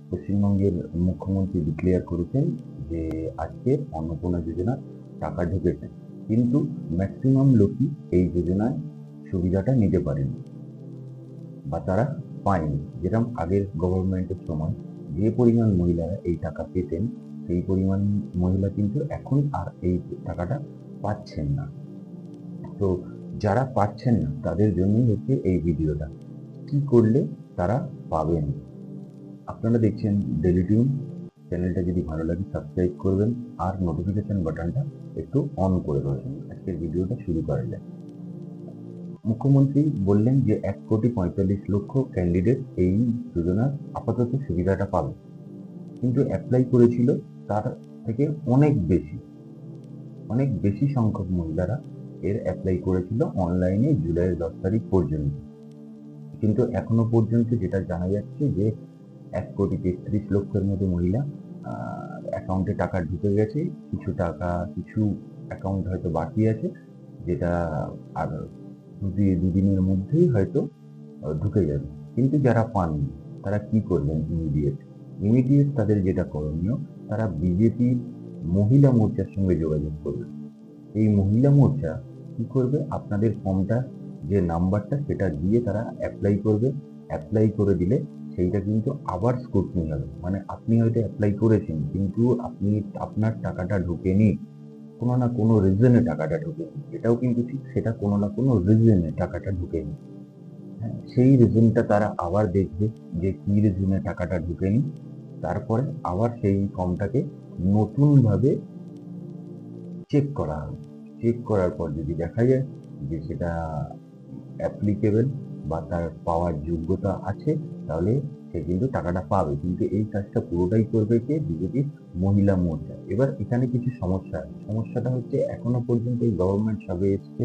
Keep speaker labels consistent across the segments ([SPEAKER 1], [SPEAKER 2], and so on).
[SPEAKER 1] পশ্চিমবঙ্গের মুখ্যমন্ত্রী ডিক্লেয়ার করেছেন যে আজকে অন্নপূর্ণা যোজনার টাকা ঢুকেছে, কিন্তু ম্যাক্সিমাম লোকই এই যোজনায় সুবিধাটা নিতে পারেনি বা তারা পায়নি। যেরকম আগের গভর্নমেন্টের সময় যে পরিমাণ মহিলারা এই টাকা পেতেন, সেই পরিমাণ মহিলা কিন্তু এখন আর এই টাকাটা পাচ্ছেন না। তো যারা পাচ্ছেন না তাদের জন্যই হচ্ছে এই ভিডিওটা, কি করলে তারা পাবেন। আপনারা দেখছেন ডেলি টিউন। চ্যানেলটা যদি ভালো লাগে সাবস্ক্রাইব করবেন আর নোটিফিকেশন বাটনটা একটু অন করে দেবেন। আজকের ভিডিওটা শুরু করা যায়। মুখ্যমন্ত্রী বললেন যে 1,45,00,000 ক্যান্ডিডেট এই যোজনার আপাতত সুবিধাটা পাবে, কিন্তু অ্যাপ্লাই করেছিল তার থেকে অনেক বেশি সংখ্যক মহিলারা এর অ্যাপ্লাই করেছিল অনলাইনে জুলাইয়ের 10 তারিখ পর্যন্ত। কিন্তু এখনো পর্যন্ত যেটা জানা যাচ্ছে যে 1,33,00,000 মতো মহিলা অ্যাকাউন্টে টাকা ঢুকে গেছে, কিছু অ্যাকাউন্ট হয়তো বাকি আছে, যেটা আর দুদিনের মধ্যেই হয়তো ঢুকে যাবে। কিন্তু যারা পাননি তারা কি করবেন? ইমিডিয়েট তাদের যেটা করণীয়, তারা বিজেপির মহিলা মোর্চার সঙ্গে যোগাযোগ করবে। এই মহিলা মোর্চা কি করবে? আপনাদের ফর্মটা যে নাম্বারটা সেটা দিয়ে তারা অ্যাপ্লাই করে দিলে সেইটা কিন্তু আবার স্ক্রুটনি হবে। মানে আপনি হয়তো অ্যাপ্লাই করেছেন, কিন্তু আপনার টাকাটা ঢোকেনি, কোনো না কোনো রিজনে টাকাটা ঢোকেনি, এটাও কিন্তু ঠিক, সেটা কোনো না কোনো রিজনে টাকাটা ঢোকেনি। হ্যাঁ, সেই রিজনটা তারা আবার দেখবে যে কি রিজনে টাকাটা ঢোকেনি। তারপরে আবার সেই ফর্মটাকে নতুনভাবে চেক করা হবে। চেক করার পর যদি দেখা যায় যে সেটা অ্যাপ্লিকেবল বা তার পাওয়ার যোগ্যতা আছে, তাহলে সে কিন্তু টাকাটা পাবে। কিন্তু এই কাজটা পুরোটাই করবে কে? বিজেপির মহিলা মোর্চা। এবার এখানে কিছু সমস্যা আছে। সমস্যাটা হচ্ছে এখনো পর্যন্ত এই গভর্নমেন্ট সবে এসছে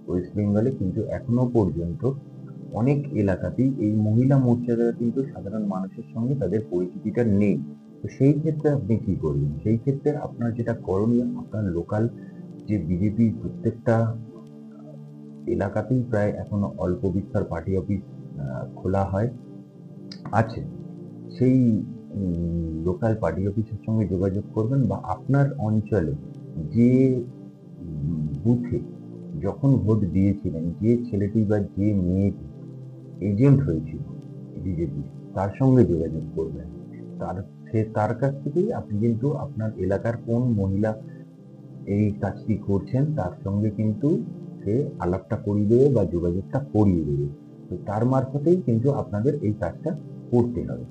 [SPEAKER 1] ওয়েস্ট বেঙ্গলে, কিন্তু এখনো পর্যন্ত অনেক এলাকাতেই এই মহিলা মোর্চারা কিন্তু সাধারণ মানুষের সঙ্গে তাদের পরিচিতিটা নেই। তো সেই ক্ষেত্রে আপনি কি করবেন? সেই ক্ষেত্রে আপনার যেটা করণীয়, আপনার লোকাল যে বিজেপি প্রত্যেকটা এলাকাতেই প্রায় এখনো অল্প বিস্তর পার্টি অফিস খোলা আছে, সেই লোকাল পার্টি অফিসের সঙ্গে যোগাযোগ করবেন, বা আপনার অঞ্চলে যে বুথে যখন ভোট দিয়েছিলেন যে ছেলেটি বা যে মেয়েটি এজেন্ট হয়েছিল বিজেপি, তার সঙ্গে যোগাযোগ করবেন। তার কাছ থেকেই আপনি কিন্তু আপনার এলাকার কোন মহিলা এই কাজটি করছেন তার সঙ্গে কিন্তু সে আলাপটা করিয়ে দেবে বা যোগাযোগটা করিয়ে দেবে। তো তার মারফতেই কিন্তু আপনাদের এই কাজটা করতে হবে।